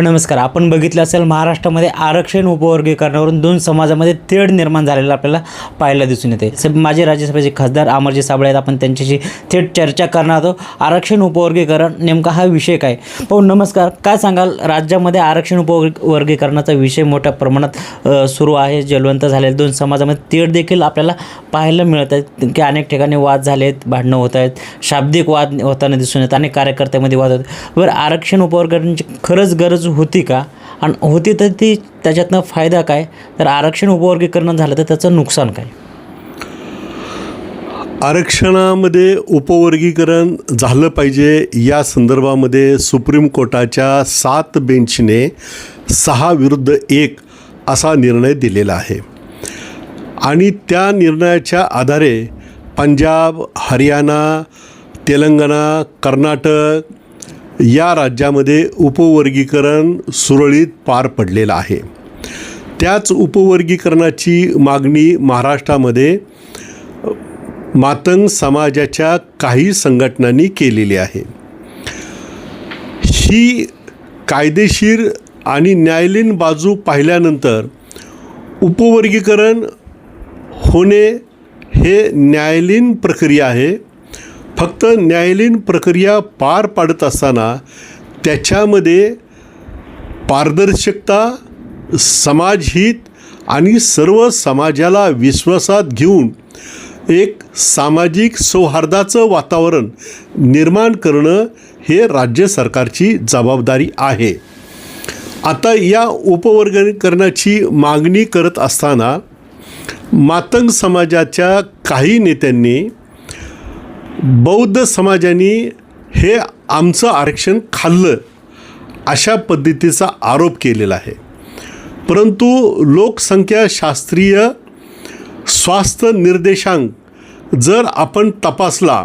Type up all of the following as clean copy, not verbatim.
नमस्कार. आपण बघितलं असेल महाराष्ट्रामध्ये आरक्षण उपवर्गीकरणावरून दोन समाजामध्ये तेढ निर्माण झालेला आपल्याला पाहायला दिसून येते. माजी राज्यसभेचे खासदार अमरजी साबळे आहेत. आपण त्यांच्याशी थेट चर्चा करणार आहोत. आरक्षण उपवर्गीकरण नेमका हा विषय काय? भाऊ नमस्कार. काय सांगाल, राज्यामध्ये आरक्षण उपवर्गीकरणाचा विषय मोठ्या प्रमाणात सुरू आहे. ज्वलंत झालेले दोन समाजामध्ये तेढ देखील आपल्याला पाहायला मिळत आहेत की अनेक ठिकाणी वाद झाले आहेत, भांडणं होत आहेत, शाब्दिक वाद होताना दिसून येत, अनेक कार्यकर्त्यामध्ये वाद होत. बरं, आरक्षण उपवर्गीकरणाची खरंच गरज होती का? आणि होती तर ती त्याच्यातनं फायदा काय? तर आरक्षण उपवर्गीकरण झालं तर त्याचं नुकसान काय? आरक्षणामध्ये उपवर्गीकरण झालं पाहिजे या संदर्भामध्ये सुप्रीम कोर्टाच्या 7 बेंचने 6-1 असा निर्णय दिलेला आहे. आणि त्या निर्णयाच्या आधारे पंजाब, हरियाणा, तेलंगणा, कर्नाटक या राज्यामध्ये उपवर्गीकरण सुरळीत पार पडलेलं आहे. त्याच उपवर्गीकरणाची मागणी महाराष्ट्रामध्ये मातंग समाजाच्या काही संघटनांनी केलेली आहे. ही कायदेशीर आणि न्यायालयीन बाजू पाहिल्यानंतर उपवर्गीकरण होणे हे न्यायालयीन प्रक्रिया आहे. फक्त न्यायालयीन प्रक्रिया पार पाडत असताना त्याच्यामध्ये पारदर्शकता, समाजहित आणि सर्व समाजाला विश्वासात घेऊन एक सामाजिक सौहार्दाचं वातावरण निर्माण करणं हे राज्य सरकारची जबाबदारी आहे. आता या उपवर्गीकरणाची मागणी करत असताना मातंग समाजाच्या काही नेत्यांनी बौद्ध समाजाने हे आमचं आरक्षण खाल्लं अशा पद्धतीचा आरोप केलेला आहे. परंतु लोकसंख्याशास्त्रीय स्वास्थ्य निर्देशांक जर आपण तपासला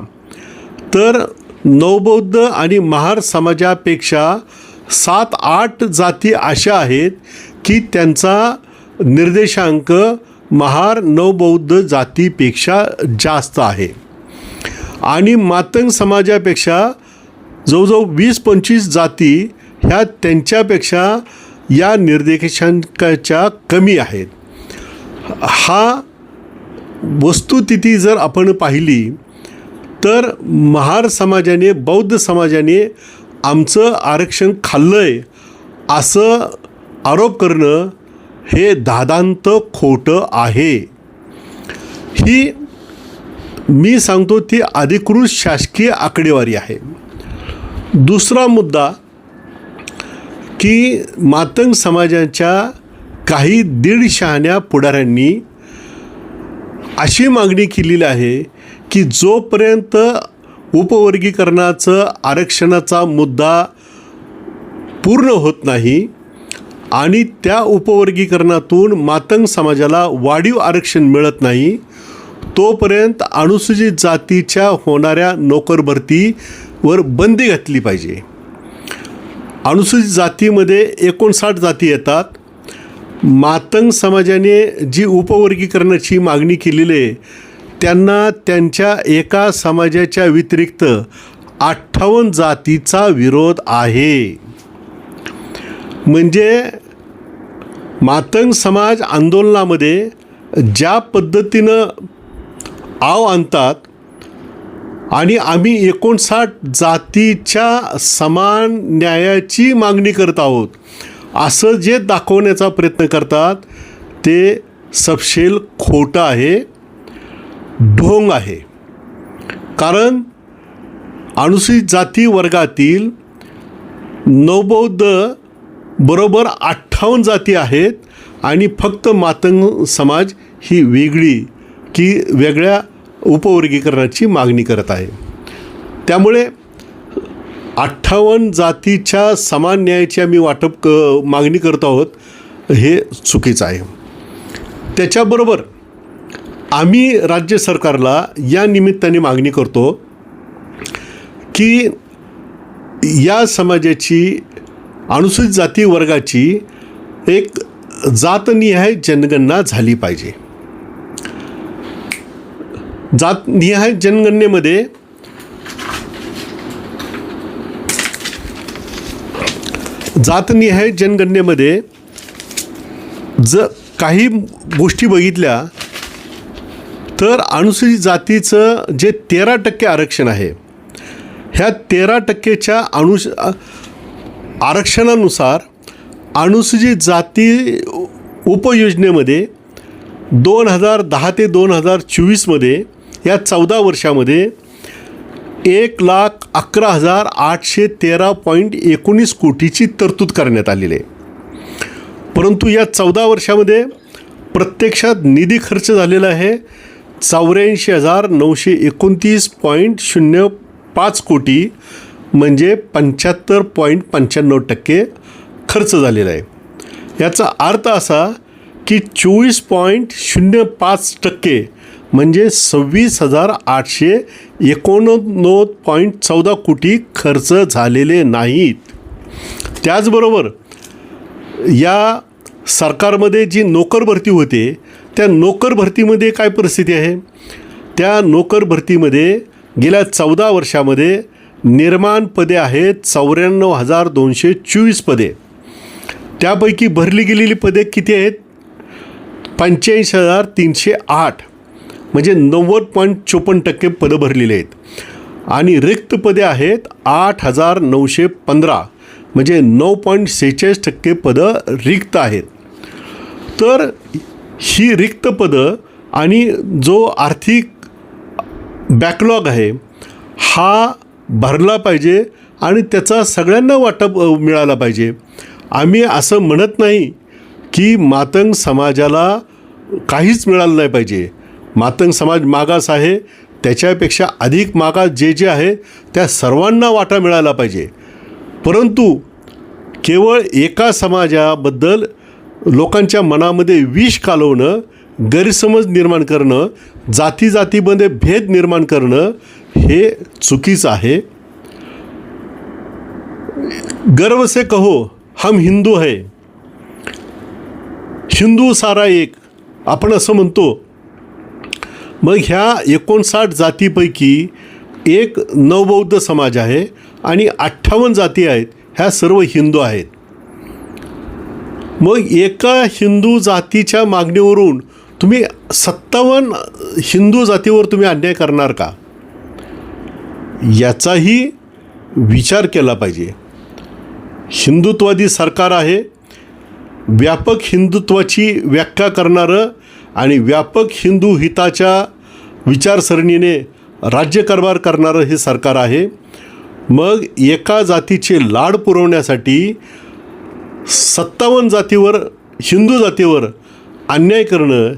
तर नवबौद्ध आणि महार समाजापेक्षा 7-8 जाती अशा आहेत की त्यांचा निर्देशांक महार नवबौद्ध जातीपेक्षा जास्त आहे. आणि मातंग समाजापेक्षा जवळजवळ 20-25 जाती ह्या त्यांच्यापेक्षा या निर्देशांकाच्या कमी आहेत. हा वस्तुस्थिती जर आपण पाहिली तर महार समाजाने, बौद्ध समाजाने आमचं आरक्षण खाल्लं आहे असं आरोप करणं हे दादांत खोटं आहे. ही मी सांगतो ती अधिकृत शासकीय आकडेवारी आहे. दुसरा मुद्दा की मातंग समाजाच्या काही 1.5 शहाण्या पुढाऱ्यांनी अशी मागणी केलेली आहे की जोपर्यंत उपवर्गीकरणाचं आरक्षणाचा मुद्दा पूर्ण होत नाही आणि त्या उपवर्गीकरणातून मातंग समाजाला वाढीव आरक्षण मिळत नाही तोपर्यंत अनुसूचित जातीच्या होणाऱ्या नोकर भरतीवर बंदी घातली पाहिजे. अनुसूचित जातीमध्ये 59 जाती येतात. मातंग समाजाने जी उपवर्गीकरणाची मागणी केलेली आहे त्यांना त्यांच्या एका समाजाच्या व्यतिरिक्त 58 जातीचा विरोध आहे. म्हणजे मातंग समाज आंदोलनामध्ये ज्या पद्धतीनं आव आणतात आणि आम्ही 59 जातीच्या समान न्यायाची मागणी करत आहोत असं जे दाखवण्याचा प्रयत्न करतात ते सपशेल खोटं आहे, ढोंग आहे. कारण अनुसूचित जाती वर्गातील नवबौद्ध बरोबर 58 जाती आहेत आणि फक्त मातंग समाज ही वेगळी की वेगळ्या उपवर्गीकरणाची मागणी करत आहे. त्यामुळे 58 जातीच्या समान न्यायाची आम्ही मागणी करत आहोत हे चुकीचं आहे. त्याच्याबरोबर आम्ही राज्य सरकारला या निमित्ताने मागणी करतो की या समाजाची, अनुसूचित जाती वर्गाची एक जातनिहाय जनगणना झाली पाहिजे. जातनिहाय जातनिहाय जनगणनेमध्ये काही गोष्टी बघितल्या तर अनुसूचित जातीचं जे 13% आरक्षण आहे, ह्या 13%च्या आरक्षणानुसार अनुसूचित जाती उपयोजनेमध्ये 2010 ते 2024मध्ये या 14 वर्षामध्ये 1,11,813.19 कोटीची तरतूद करण्यात आलेली आहे. परंतु या 14 वर्षामध्ये प्रत्यक्षात निधी खर्च झालेला आहे 84,929.05 कोटी, म्हणजे 75.95% खर्च झालेला आहे. याचा अर्थ असा की 24.05% म्हणजे 26,889.14 कोटी खर्च झालेले नाहीत. त्याचबरोबर या सरकारमध्ये जी नोकर भरती होते त्या नोकर भरतीमध्ये काय परिस्थिती आहे? त्या नोकर भरतीमध्ये गेल्या 14 वर्षामध्ये निर्माण पदे आहेत 94,224 पदे. त्यापैकी भरली गेलेली पदे किती आहेत? 85,308, म्हणजे 90.54% पदं भरलेली आहेत. आणि रिक्त पदे आहेत 8,915, म्हणजे 9.46% पदं रिक्त आहेत. तर ही रिक्त पदं आणि जो आर्थिक बॅकलॉग आहे हा भरला पाहिजे आणि त्याचा सगळ्यांना वाटप मिळाला पाहिजे. आम्ही असं म्हणत नाही की मातंग समाजाला काहीच मिळालं नाही पाहिजे. मातंग समाज मागास आहे, त्याच्यापेक्षा अधिक मागास जे आहे त्या सर्वांना वाटा मिळाला पाहिजे. परंतु केवळ एका समाजाबद्दल लोकांच्या मनामध्ये विष कालवणं, गैरसमज निर्माण करणं, जातीमध्ये भेद निर्माण करणं हे चुकीचं आहे. गर्व से कहो हम हिंदू है, हिंदू सारा एक, आपण असं म्हणतो. मग ह्या 59 जातीपैकी एक नवबौद्ध समाज आहे आणि 58 जाती आहेत, ह्या सर्व हिंदू आहेत. मग एका हिंदू जातीच्या मागणीवरून तुम्ही 57 हिंदू जातीवर तुम्ही अन्याय करणार का? याचाही विचार केला पाहिजे. हिंदुत्ववादी सरकार आहे, व्यापक हिंदुत्वाची व्याख्या करणारं आणि व्यापक हिंदू हिताच्या विचारसरणीने राज्यकारभार करणारं हे सरकार आहे. मग एका जातीचे लाड पुरवण्यासाठी 57 जातीवर, हिंदू जातीवर अन्याय करणं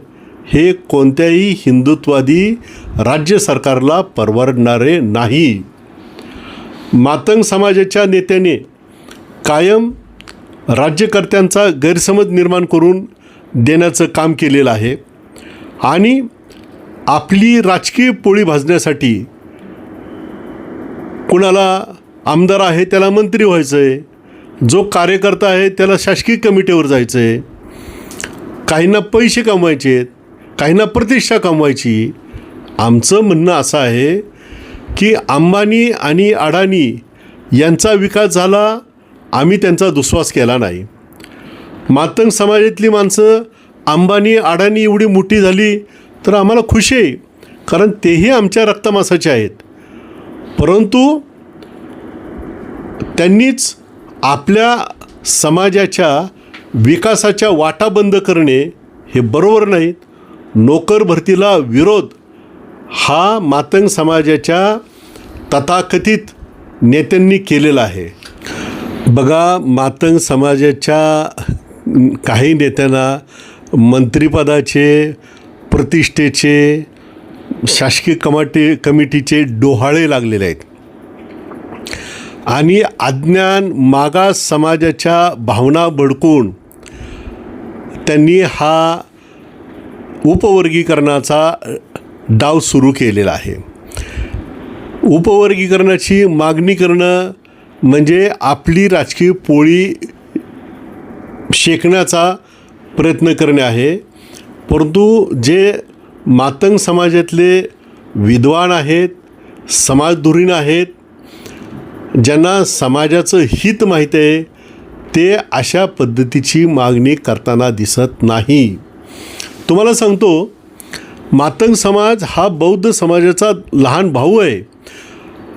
हे कोणत्याही हिंदुत्ववादी राज्य सरकारला परवडणारे नाही. मातंग समाजाच्या नेत्याने कायम राज्यकर्त्यांचा गैरसमज निर्माण करून देण्याचं काम केलेलं आहे आणि आपली राजकीय पोळी भाजण्यासाठी कुणाला आमदार आहे त्याला मंत्री व्हायचं आहे, जो कार्यकर्ता आहे त्याला शासकीय कमिटीवर जायचं आहे, काहींना पैसे कमवायचे आहेत, काहींना प्रतिष्ठा कमवायची. आमचं म्हणणं असं आहे की अंबानी आणि अडानी यांचा विकास झाला, आम्ही त्यांचा दुस्वास केला नाही. मातंग समाजातली माणसं अंबानी अडानी एवढी मोठी झाली तर आम्हाला खुशी आहे, कारण तेही आमच्या रक्तमासाचे आहेत. परंतु त्यांनीच आपल्या समाजाच्या विकासाच्या वाटा बंद करणे हे बरोबर नाहीत. नोकर भरतीला विरोध हा मातंग समाजाच्या तथाकथित नेत्यांनी केलेला आहे. बघा, मातंग समाजाच्या काही नेत्यांना मंत्रिपदाचे, प्रतिष्ठेचे, शासकीय कमिटीचे डोहाळे लागलेले आहेत आणि अज्ञान मागास समाजाच्या भावना भडकून त्यांनी हा उपवर्गीकरणाचा डाव सुरू केलेला आहे. उपवर्गीकरणाची मागणी करणं म्हणजे आपली राजकीय पोळी शेकण्याचा प्रयत्न करणे आहे. परंतु जे मातंग समाजातले विद्वान आहेत, समाजधुरीण आहेत, ज्यांना समाजाचं हित माहीत आहे, ते अशा पद्धतीची मागणी करताना दिसत नाही. तुम्हाला सांगतो, मातंग समाज हा बौद्ध समाजाचा लहान भाऊ आहे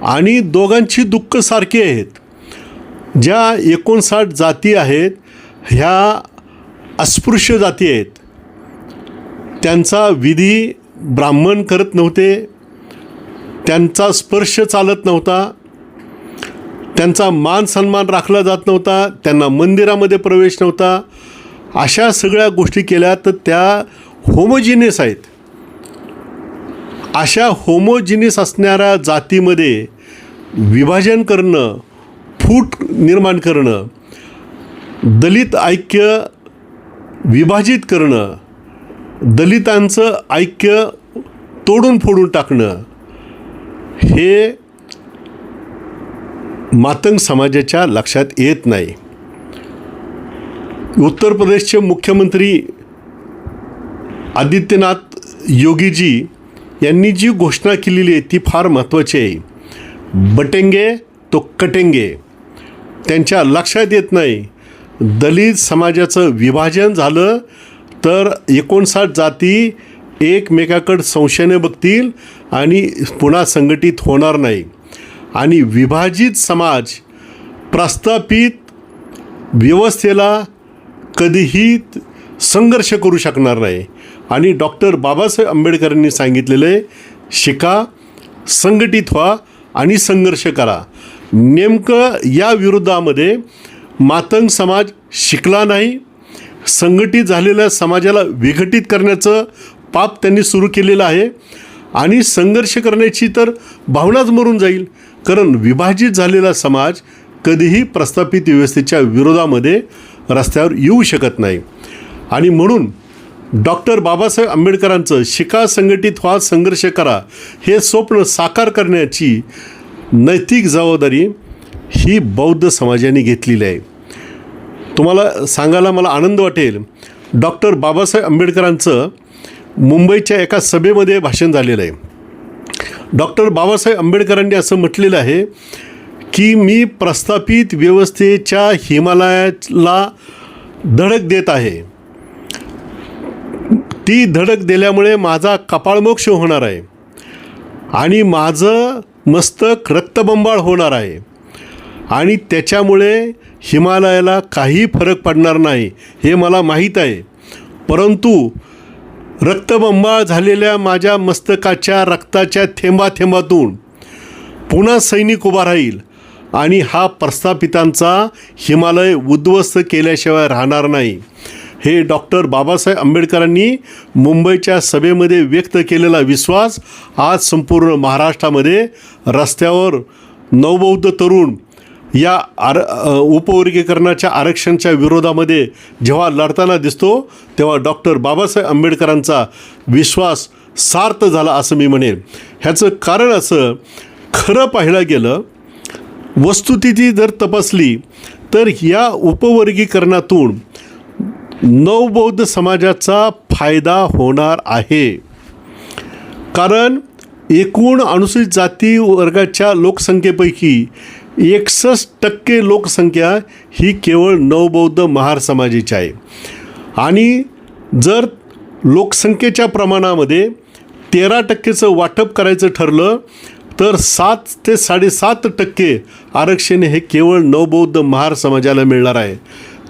आणि दोघांची दुःख सारखी आहेत. ज्या 59 जाती आहेत ह्या अस्पृश्य जाती आहेत. त्यांचा विधी ब्राह्मण करत नव्हते, त्यांचा स्पर्श चालत नव्हता, त्यांचा मान सन्मान राखला जात नव्हता, त्यांना मंदिरामध्ये प्रवेश नव्हता. अशा सगळ्या गोष्टी केल्या तर त्या होमोजिनियस आहेत. अशा होमोजिनियस असणाऱ्या जातीमध्ये विभाजन करणं, फूट निर्माण करणं, दलित ऐक्य विभाजित करणं, दलितांचं ऐक्य तोडून फोडून टाकणं, हे मातंग समाजाच्या लक्षात येत नाही. उत्तर प्रदेशचे मुख्यमंत्री आदित्यनाथ योगीजी यांनी जी घोषणा केलेली आहे ती फार महत्त्वाची आहे. बटेंगे तो कटेंगे. त्यांच्या लक्षात येत नाही, दलित समाजाचं विभाजन झालं तर 59 जाती एकमेकाकडे संशयाने बघतील आणि पुन्हा संघटित होणार नाही. आणि विभाजित समाज प्रस्थापित व्यवस्थेला कधीही संघर्ष करू शकणार नाही. आणि डॉक्टर बाबासाहेब आंबेडकरांनी सांगितलेलं आहे, शिका, संघटित व्हा आणि संघर्ष करा. नेमकं या विरोधामध्ये मातंग समाज शिकला नाही. संघटित झालेल्या समाजाला विघटित करण्याचं पाप त्यांनी सुरू केलेलं आहे आणि संघर्ष करण्याची तर भावनाच मरून जाईल. कारण विभाजित झालेला समाज कधीही प्रस्थापित व्यवस्थेच्या विरोधामध्ये रस्त्यावर येऊ शकत नाही. आणि म्हणून डॉक्टर बाबासाहेब आंबेडकरांचं शिका, संघटित व्हा, संघर्ष करा हे स्वप्न साकार करण्याची नैतिक जबाबदारी ही बौद्ध समाजाने घेतलेली आहे. तुम्हाला सांगायला मला आनंद वाटेल, डॉक्टर बाबासाहेब आंबेडकरांचं मुंबईच्या एका सभेमध्ये भाषण झालेलं आहे. डॉक्टर बाबासाहेब आंबेडकरांनी असं म्हटलेलं आहे की मी प्रस्थापित व्यवस्थेच्या हिमालयाला धडक देत आहे. ती धडक दिल्यामुळे माझा कपाळमोक्ष होणार आहे आणि माझं मस्तक रक्तबंबाळ होणार आहे आणि त्याच्यामुळे हिमालयाला काही फरक पडणार नाही हे मला माहीत आहे. परंतु रक्तबंबाळ झालेल्या माझ्या मस्तकाच्या रक्ताच्या थेंबाथेंबातून पुन्हा सैनिक उभा राहील आणि हा प्रस्थापितांचा हिमालय उद्ध्वस्त केल्याशिवाय राहणार नाही. हे डॉक्टर बाबासाहेब आंबेडकरांनी मुंबईच्या सभेमध्ये व्यक्त केलेला विश्वास आज संपूर्ण महाराष्ट्रामध्ये रस्त्यावर नवबौद्ध तरुण या उपवर्गीकरणाच्या आरक्षणाच्या विरोधामध्ये जेव्हा लढताना दिसतो तेव्हा डॉक्टर बाबासाहेब आंबेडकरांचा विश्वास सार्थ झाला असं मी म्हणेन. ह्याचं कारण असं, खरं पाहायला गेलं, वस्तुस्थिती जर तपासली तर या उपवर्गीकरणातून नवबौद्ध समाजाचा फायदा होणार आहे. कारण एकूण अनुसूचित जाती वर्गाच्या लोकसंख्येपैकी 61% लोकसंख्या ही केवळ नवबौद्ध महार समाजाची आहे. आणि जर लोकसंख्येच्या प्रमाणामध्ये 13%चं वाटप करायचं ठरलं तर 7 ते 7.5% आरक्षण हे केवळ नवबौद्ध महार समाजाला मिळणार आहे.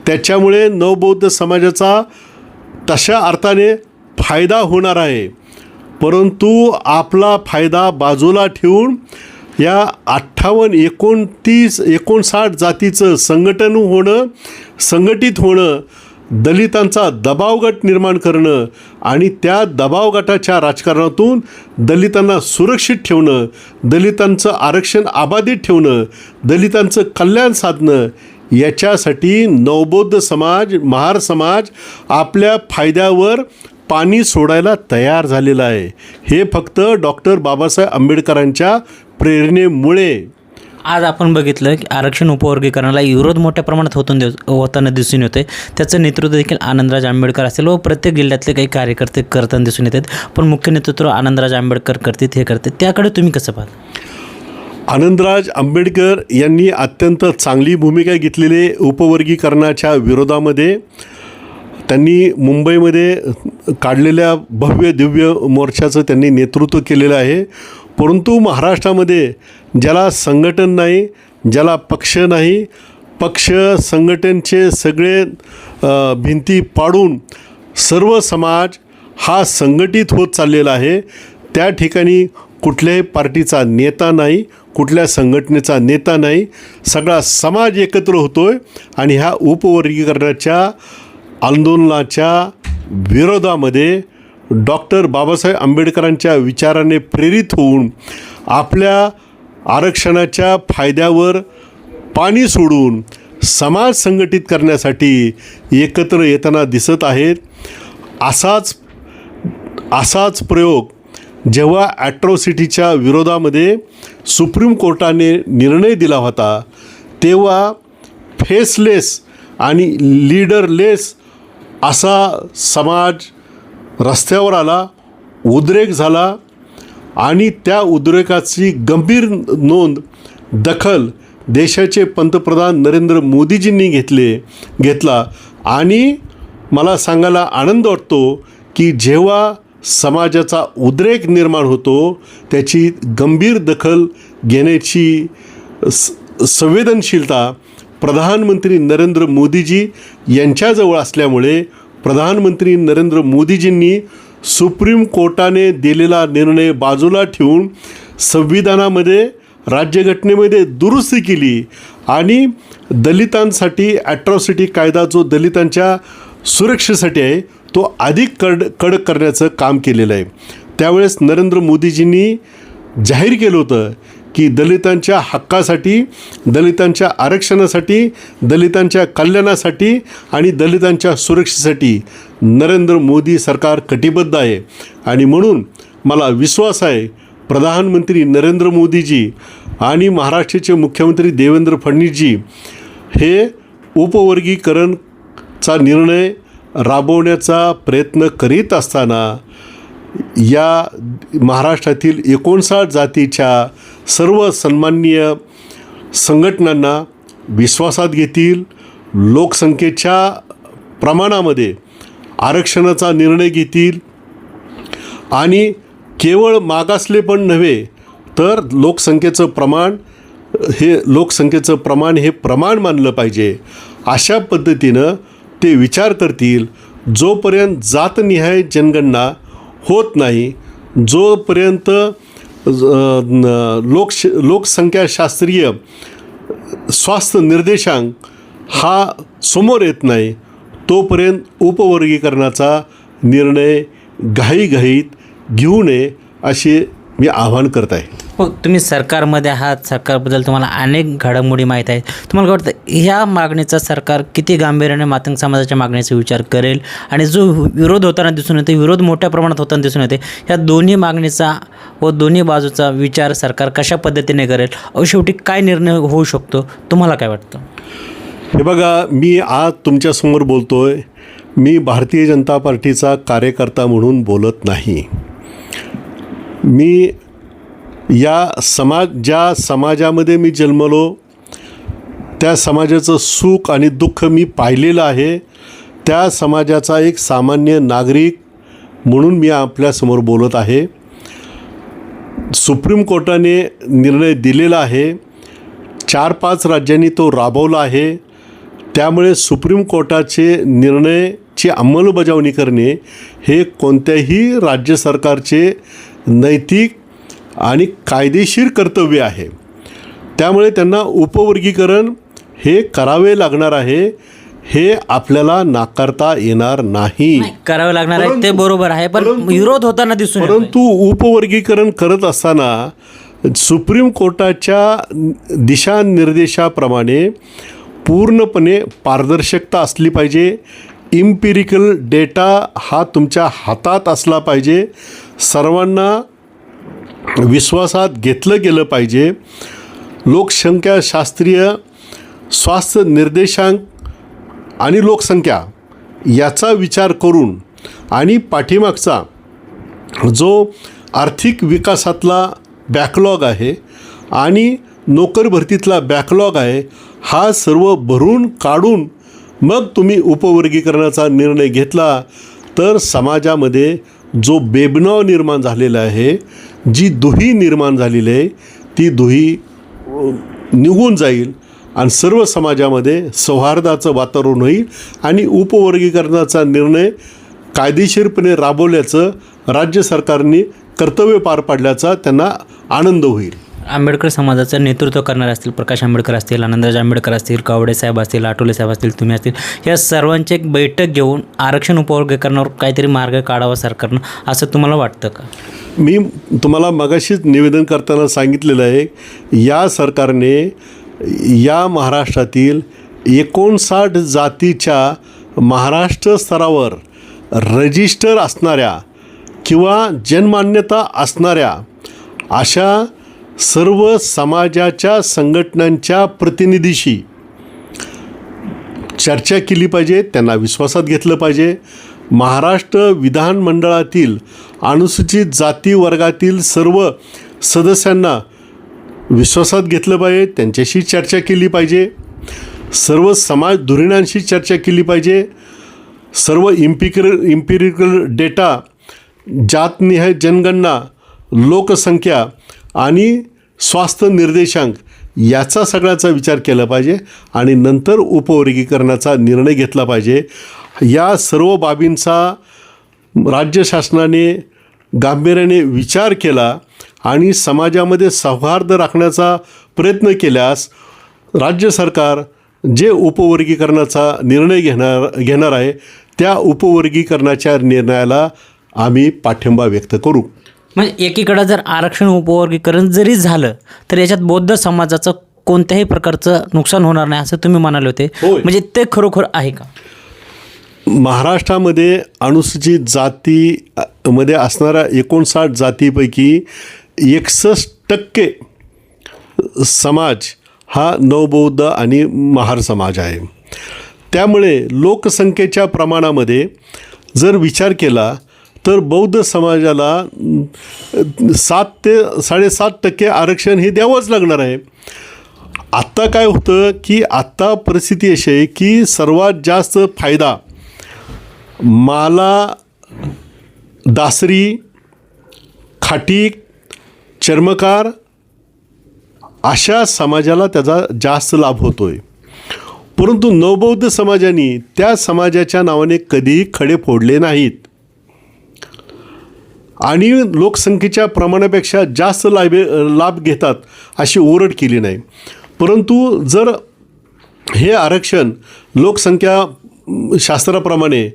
त्याच्यामुळे नवबौद्ध समाजाचा तशा अर्थाने फायदा होणार आहे. परंतु आपला फायदा बाजूला ठेवून या 58, 29, 59 जातीचं संघटित होणं, दलितांचा दबाव गट निर्माण करणं आणि त्या दबाव गटाच्या राजकारणातून दलितांना सुरक्षित ठेवणं, दलितांचं आरक्षण अबाधित ठेवणं, दलितांचं कल्याण साधणं, याच्यासाठी नवबौद्ध समाज, महार समाज आपल्या फायद्यावर पाणी सोडायला तयार झालेला आहे. हे फक्त डॉक्टर बाबासाहेब आंबेडकरांच्या प्रेरणेमुळे. आज आपण बघितलं की आरक्षण उपवर्गीकरणाला विरोध मोठ्या प्रमाणात होताना दिसून येते. त्याचं नेतृत्व देखील आनंदराज आंबेडकर असेल व प्रत्येक जिल्ह्यातले काही कार्यकर्ते करताना दिसून येतात. पण मुख्य नेतृत्व आनंदराज आंबेडकर करतात, हे करतात. त्याकडे तुम्ही कसं पाहता? आनंदराज आंबेडकर यांनी अत्यंत चांगली भूमिका घेतलेली उपवर्गीकरणाच्या विरोधामध्ये. त्यांनी मुंबईमध्ये काढलेल्या भव्य दिव्य मोर्चाचं त्यांनी नेतृत्व केलेलं आहे. परंतु महाराष्ट्रामध्ये ज्याला संघटन नाही, ज्याला पक्ष नाही, पक्ष संघटनचे सगळे भिंती पाडून सर्व समाज हा संघटित होत चाललेला आहे. त्या ठिकाणी कुठल्याही पार्टीचा नेता नाही, कुठल्या संघटनेचा नेता नाही, सगळा समाज एकत्र होतो आहे आणि ह्या उपवर्गीकरणाच्या आंदोलनाच्या विरोधामध्ये डॉक्टर बाबासाहेब आंबेडकरांच्या विचाराने प्रेरित होऊन आपल्या आरक्षणाच्या फायद्यावर पाणी सोडून समाज संघटित करण्यासाठी एकत्र येताना दिसत आहेत. असाच प्रयोग जेव्हा ॲट्रॉसिटीच्या विरोधामध्ये सुप्रीम कोर्टाने निर्णय दिला होता, तेव्हा फेसलेस आणि लीडरलेस असा समाज रस्त्यावर आला, उद्रेक झाला आणि त्या उद्रेकाची गंभीर दखल देशाचे पंतप्रधान नरेंद्र मोदीजींनी घेतला आणि मला सांगायला आनंद वाटतो की जेव्हा समाजाचा उद्रेक निर्माण होतो त्याची गंभीर दखल घेण्याची संवेदनशीलता प्रधानमंत्री नरेंद्र मोदीजी यांच्याजवळ असल्यामुळे प्रधानमंत्री नरेंद्र मोदीजींनी सुप्रीम कोर्टाने दिलेला निर्णय बाजूला ठेवून संविधानामध्ये राज्यघटनेमध्ये दुरुस्ती केली आणि दलितांसाठी ॲट्रॉसिटी कायदा जो दलितांच्या सुरक्षेसाठी आहे तो अधिक कडक करण्याचं काम केलेलं आहे. त्यावेळेस नरेंद्र मोदीजींनी जाहीर केलं होतं की दलितांच्या हक्कासाठी, दलितांच्या आरक्षणासाठी, दलितांच्या कल्याणासाठी आणि दलितांच्या सुरक्षेसाठी नरेंद्र मोदी सरकार कटिबद्ध आहे. आणि म्हणून मला विश्वास आहे प्रधानमंत्री नरेंद्र मोदीजी आणि महाराष्ट्राचे मुख्यमंत्री देवेंद्र फडणवीसजी हे उपवर्गीकरणचा निर्णय राबवण्याचा प्रयत्न करीत असताना या महाराष्ट्रातील 59 जातीच्या सर्व सन्माननीय संघटनांना विश्वासात घेतील, लोकसंख्येच्या प्रमाणामध्ये आरक्षणाचा निर्णय घेतील आणि केवळ मागासलेपण नव्हे तर लोकसंख्येचं प्रमाण हे प्रमाण मानलं पाहिजे. अशा पद्धतीनं ते विचार करतील. जोपर्यंत जातनिहाय जनगणना होत नाही, जोपर्यंत लोकसंख्याशास्त्रीय स्वास्थ्य निर्देशांक हा समोर येत नाही, तोपर्यंत उपवर्गीकरणाचा निर्णय घाईघाईत घेऊ नये असे मी आवाहन करत आहे. हो, तुम्ही सरकारमध्ये आहात, सरकारबद्दल तुम्हाला अनेक घडामोडी माहीत आहेत. तुम्हाला काय वाटतं ह्या मागणीचा सरकार किती गांभीर्याने मातंग समाजाच्या मागणीचा विचार करेल आणि जो विरोध होताना दिसून येते, विरोध मोठ्या प्रमाणात होताना दिसून येते, ह्या दोन्ही मागणीचा व दोन्ही बाजूचा विचार सरकार कशा पद्धतीने करेल, शेवटी काय निर्णय होऊ शकतो, तुम्हाला काय वाटतं? हे बघा, मी आज तुमच्यासमोर बोलतो आहे. मी भारतीय जनता पार्टीचा कार्यकर्ता म्हणून बोलत नाही. मी ज्या समाजामध्ये मी जन्मलो त्या समाजाचं सुख आणि दुःख मी पाहिलेलं आहे. त्या समाजाचा एक सामान्य नागरिक म्हणून मी आपल्यासमोर बोलत आहे. सुप्रीम कोर्टाने निर्णय दिलेला आहे, 4-5 राज्यांनी तो राबवला आहे. त्यामुळे सुप्रीम कोर्टाचे निर्णयाची अंमलबजावणी करणे हे कोणत्याही राज्य सरकारचे नैतिक आणि कायदेशीर कर्तव्य आहे. त्यामुळे त्यांना उपवर्गीकरण हे करावे लागणार आहे, हे आपल्याला नाकारता येणार नाही. करावे लागणार आहे ते बरोबर आहे, पण विरोध होताना दिसून येतो. परंतु उपवर्गीकरण करत असताना सुप्रीम कोर्टाच्या दिशानिर्देशाप्रमाणे पूर्णपणे पारदर्शकता असली पाहिजे. इम्पिरिकल डेटा हा तुमच्या हातात असला पाहिजे. सर्वांना विश्वासात घेतलं गेलं पाहिजे. लोकसंख्याशास्त्रीय स्वास्थ्य निर्देशांक आणि लोकसंख्या याचा विचार करून आणि पाठीमागचा जो आर्थिक विकासातला बॅकलॉग आहे आणि नोकर भरतीतला बॅकलॉग आहे हा सर्व भरून काढून मग तुम्ही उपवर्गीकरणाचा निर्णय घेतला तर समाजामध्ये जो बेबनाव निर्माण झालेला आहे, जी दुही निर्माण झालेली आहे, ती दुही निघून जाईल आणि सर्व समाजामध्ये सौहार्दाचं वातावरण होईल आणि उपवर्गीकरणाचा निर्णय कायदेशीरपणे राबवल्याचं राज्य सरकारने कर्तव्य पार पाडल्याचा त्यांना आनंद होईल. आंबेडकर समाजाचं नेतृत्व करणारे असतील, प्रकाश आंबेडकर असतील, आनंदराज आंबेडकर असतील, कावडे साहेब असतील, आठवले साहेब असतील, तुम्ही असतील, या सर्वांची एक बैठक घेऊन आरक्षण उपवर्गीकरणावर काहीतरी मार्ग काढावा सरकारनं, असं तुम्हाला वाटतं का? मी तुम्हाला मगाशीच निवेदन करताना सांगितलेलं आहे, या सरकारने या महाराष्ट्रातील 59 जातीच्या महाराष्ट्र स्तरावर रजिस्टर असणाऱ्या किंवा जनमान्यता असणाऱ्या अशा सर्व समाजाच्या संघटनांच्या प्रतिनिधीशी चर्चा केली पाहिजे, त्यांना विश्वासात घेतलं पाहिजे. महाराष्ट्र विधानमंडळातील अनुसूचित जाती वर्गातील सर्व सदस्यांना विश्वासात घेतलं पाहिजे, त्यांच्याशी चर्चा केली पाहिजे. सर्व समाज धुरीणांशी चर्चा केली पाहिजे. सर्व इम्पिरिकल डेटा, जातनिहाय जनगणना, लोकसंख्या आणि स्वास्थ्य निर्देशांक याचा सगळ्याचा विचार केला पाहिजे आणि नंतर उपवर्गीकरणाचा निर्णय घेतला पाहिजे. या सर्व बाबींचा राज्य शासनाने गांभीर्याने विचार केला आणि समाजामध्ये सौहार्द राखण्याचा प्रयत्न केल्यास राज्य सरकार जे उपवर्गीकरणाचा निर्णय घेणार आहे त्या उपवर्गीकरणाच्या निर्णयाला आम्ही पाठिंबा व्यक्त करू. म्हणजे एकीकडं जर आरक्षण उपवर्गीकरण जरी झालं तर याच्यात बौद्ध समाजाचं कोणत्याही प्रकारचं नुकसान होणार नाही असं तुम्ही म्हणाले होते, म्हणजे ते खरोखर आहे का? महाराष्ट्रामध्ये अनुसूचित जातीमध्ये असणाऱ्या 59 जातीपैकी 61% समाज हा नवबौद्ध आणि महार समाज आहे. त्यामुळे लोकसंख्येच्या प्रमाणामध्ये जर विचार केला तर बौद्ध समाजाला 7 ते 7.5% आरक्षण हे द्यावंच लागणार आहे. आत्ता काय होतं की आत्ता परिस्थिती अशी आहे की सर्वात जास्त फायदा माला, दासरी, खाटीक, चर्मकार अशा समाजाला त्याचा जास्त लाभ होतो आहे. परंतु नवबौद्ध समाजाने त्या समाजाच्या नावाने कधीही खडे फोडले नाहीत आणि लोकसंख्येच्या प्रमाणापेक्षा जास्त लाभ घेतात अशी ओरड केली नाही. परंतु जर हे आरक्षण लोकसंख्या शास्त्राप्रमाणे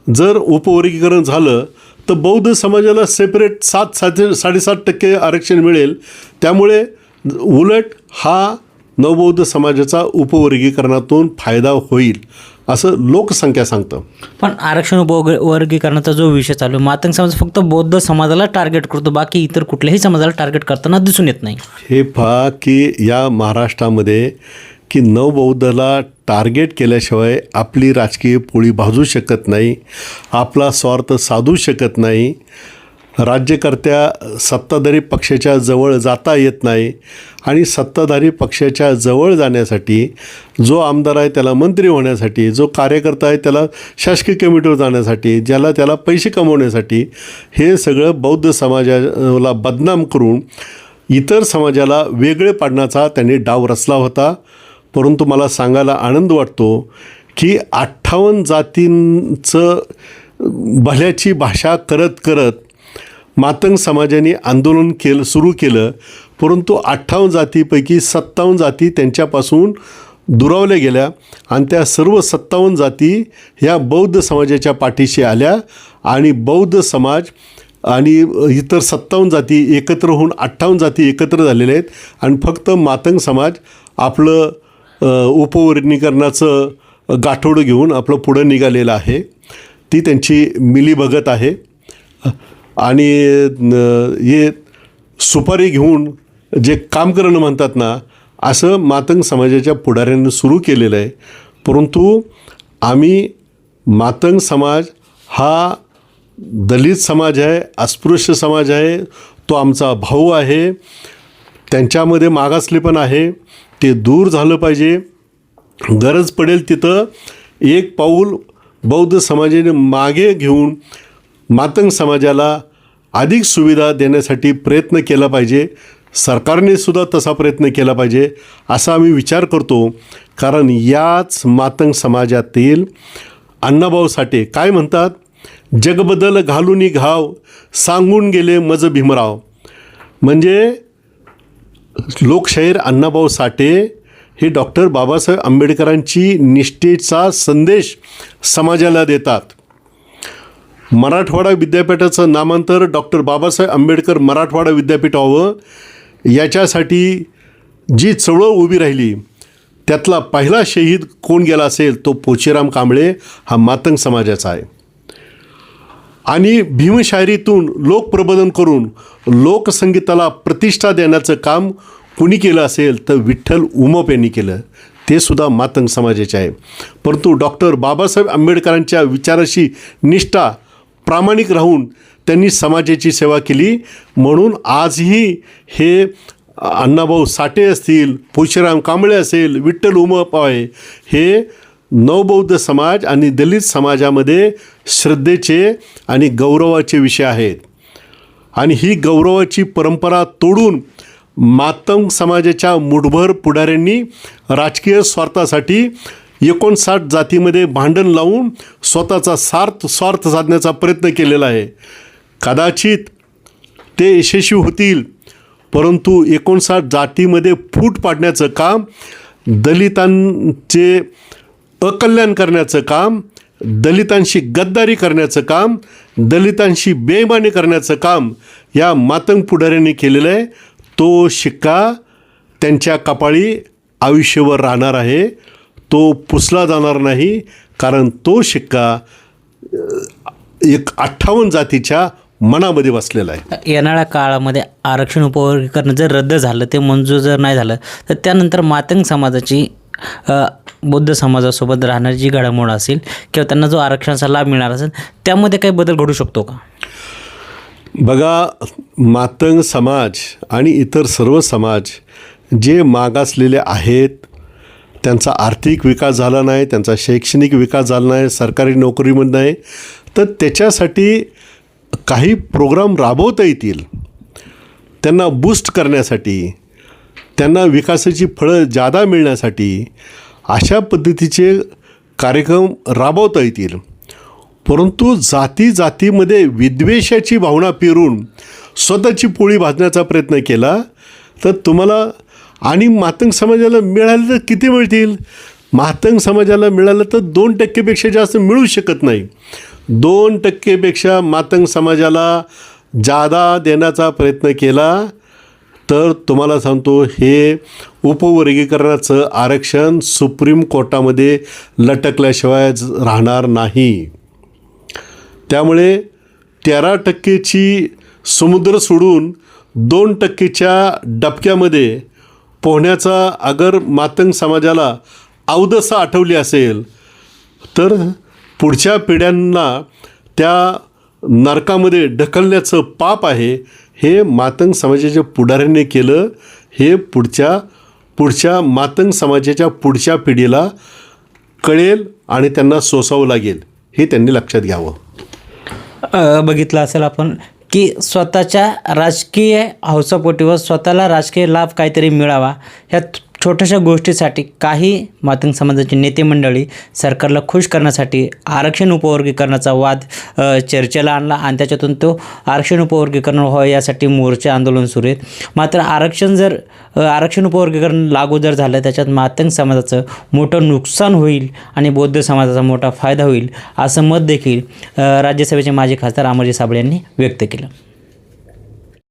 जर उपवर्गीकरण झालं तर बौद्ध समाजाला सेपरेट 7-7.5% आरक्षण मिळेल. त्यामुळे उलट हा नवबौद्ध समाजाचा उपवर्गीकरणातून फायदा होईल असं लोकसंख्या सांगतं. पण आरक्षण उपवर्गीकरणाचा जो विषय चालू आहे, मातंग समाज फक्त बौद्ध समाजाला टार्गेट करतो, बाकी इतर कुठल्याही समाजाला टार्गेट करताना दिसून येत नाही. हे पहा की या महाराष्ट्रामध्ये की नवबौद्धला टार्गेट केल्याशिवाय आपली राजकीय पोळी भाजू शकत नाही, आपला स्वार्थ साधू शकत नाही. राज्यकर्त्या सत्ताधारी पक्षाच्या जवळ जाता येत नाही आणि सत्ताधारी पक्षाच्या जवळ जाण्यासाठी जो आमदार आहे त्याला मंत्री होण्यासाठी, जो कार्यकर्ता आहे त्याला शासकीय कमिटीवर जाण्यासाठी, ज्याला त्याला पैसे कमवण्यासाठी हे सगळं बौद्ध समाजाला बदनाम करून इतर समाजाला वेगळे पाडण्याचा त्यांनी डाव रचला होता. परंतु मला सांगायला आनंद वाटतो की 58 जातींचं भल्याची भाषा करत करत मातंग समाजाने आंदोलन सुरू केलं. परंतु 58 जातीपैकी 57 जाती त्यांच्यापासून दुरावल्या गेल्या आणि त्या सर्व 57 जाती ह्या बौद्ध समाजाच्या पाठीशी आल्या आणि बौद्ध समाज आणि इतर 57 जाती एकत्र होऊन 58 जाती एकत्र झालेल्या आहेत आणि फक्त मातंग समाज आपलं उपवर्गीकरणाचं गाठोडं घेऊन आपलं पुढं निघालेलं आहे. ती त्यांची मिलीभगत आहे आणि हे सुपारी घेऊन जे काम करणं म्हणतात ना असं मातंग समाजाच्या पुढाऱ्यांनी सुरू केलेलं आहे. परंतु आम्ही मातंग समाज हा दलित समाज आहे, अस्पृश्य समाज आहे, तो आमचा भाऊ आहे. त्यांच्यामध्ये मागासलेपण आहे ते दूर झालं पाहिजे. गरज पडेल तिथं एक पाऊल बौद्ध समाजाने मागे घेऊन मातंग समाजाला अधिक सुविधा देण्यासाठी प्रयत्न केला पाहिजे. सरकारने सुद्धा तसा प्रयत्न केला पाहिजे असा आम्ही विचार करतो. कारण याच मातंग समाजातील अण्णाभाऊ साठे काय म्हणतात, जगबदल घालूनी घाव सांगून गेले मज भीमराव. म्हणजे लोकशाहीर अण्णाभाऊ साठे हे डॉक्टर बाबासाहेब आंबेडकरांची निष्ठेचा संदेश समाजाला देतात. मराठवाडा विद्यापीठाचं नामांतर डॉक्टर बाबासाहेब आंबेडकर मराठवाडा विद्यापीठ व्हावं याच्यासाठी जी चळवळ उभी राहिली त्यातला पहिला शहीद कोण गेला असेल तो पोचीराम कांबळे हा मातंग समाजाचा आहे. आणि भीमशायरीतून लोकप्रबोधन करून लोकसंगीताला प्रतिष्ठा देण्याचं काम कुणी केलं असेल तर विठ्ठल उमप यांनी केलं, ते सुद्धा मातंग समाजाचे आहे. परंतु डॉक्टर बाबासाहेब आंबेडकरांच्या विचाराशी निष्ठा प्रामाणिक राहून त्यांनी समाजाची सेवा केली. म्हणून आजही हे अण्णाभाऊ साठे असतील, पोचीराम कांबळे असेल, विठ्ठल उमप आहे, हे नवबौद्ध समाज आणि दलित समाजामध्ये श्रद्धेचे आणि गौरवाचे विषय आहेत. आणि ही गौरवाची परंपरा तोडून मातंग समाजाच्या मुठभर पुढाऱ्यांनी राजकीय स्वार्थासाठी 59 जातीमध्ये भांडण लावून स्वतःचा स्वार्थ साधण्याचा प्रयत्न केलेला आहे. कदाचित ते यशस्वी होतील, परंतु 59 जातीमध्ये फूट पाडण्याचं काम, दलितांचे अकल्याण करण्याचं काम, दलितांशी गद्दारी करण्याचं काम, दलितांशी बेईमानी करण्याचं काम या मातंग पुढाऱ्यांनी केलेलं आहे. तो शिक्का त्यांच्या कपाळी आयुष्यभर राहणार आहे, तो पुसला जाणार नाही. कारण तो शिक्का 58 जातीच्या मनामध्ये बसलेला आहे. येणाऱ्या काळामध्ये आरक्षण उपवर्गीकरण जर रद्द झालं, ते मंजूर जर नाही झालं, तर त्यानंतर मातंग समाजाची बौद्ध समाजासोबत राहणारी जी घडामोड असेल किंवा त्यांना जो आरक्षणाचा लाभ मिळणार असेल त्यामध्ये काही बदल घडू शकतो का? बघा, मातंग समाज आणि इतर सर्व समाज जे मागासलेले आहेत, त्यांचा आर्थिक विकास झाला नाही, त्यांचा शैक्षणिक विकास झाला नाही, सरकारी नोकरीमध्ये नाही, तर त्याच्यासाठी काही प्रोग्राम राबवता येतील. त्यांना बूस्ट करण्यासाठी, त्यांना विकासाची फळं जादा मिळण्यासाठी अशा पद्धतीचे कार्यक्रम राबवता येतील. परंतु जातीमध्ये विद्वेषाची भावना पेरून स्वतःची पोळी भाजण्याचा प्रयत्न केला तर तुम्हाला, आणि मातंग समाजाला मिळालं तर किती मिळतील? मातंग समाजाला मिळालं तर 2% जास्त मिळू शकत नाही. 2% मातंग समाजाला जादा देण्याचा प्रयत्न केला तर तुम्हाला सांगतो, हे उपवर्गीकरणाचं आरक्षण सुप्रीम कोर्टामध्ये लटकल्याशिवाय राहणार नाही. त्यामुळे 13%ची समुद्र सोडून 2%च्या डबक्यामध्ये पोहण्याचा अगर मातंग समाजाला अवदसा आठवली असेल तर पुढच्या पिढ्यांना त्या नरकामध्ये ढकलण्याचं पाप आहे. हे मातंग समाजाच्या पुढाऱ्यांनी केलं. हे पुढच्या मातंग समाजाच्या पुढच्या पिढीला कळेल आणि त्यांना सोसावं लागेल, हे त्यांनी लक्षात घ्यावं. बघितलं असेल आपण की स्वतःच्या राजकीय हौसापोटीवर स्वतःला राजकीय लाभ काहीतरी मिळावा ह्या छोट्याशा गोष्टीसाठी काही मातंग समाजाची नेते मंडळी सरकारला खुश करण्यासाठी आरक्षण उपवर्गीकरणाचा वाद चर्चेला आणला आणि त्याच्यातून तो आरक्षण उपवर्गीकरण व्हावं यासाठी मोर्चे आंदोलन सुरू आहेत. मात्र आरक्षण उपवर्गीकरण लागू जर झालं त्याच्यात मातंग समाजाचं मोठं नुकसान होईल आणि बौद्ध समाजाचा मोठा फायदा होईल असं मत देखील राज्यसभेचे माजी खासदार अमरजी साबळे यांनी व्यक्त केलं.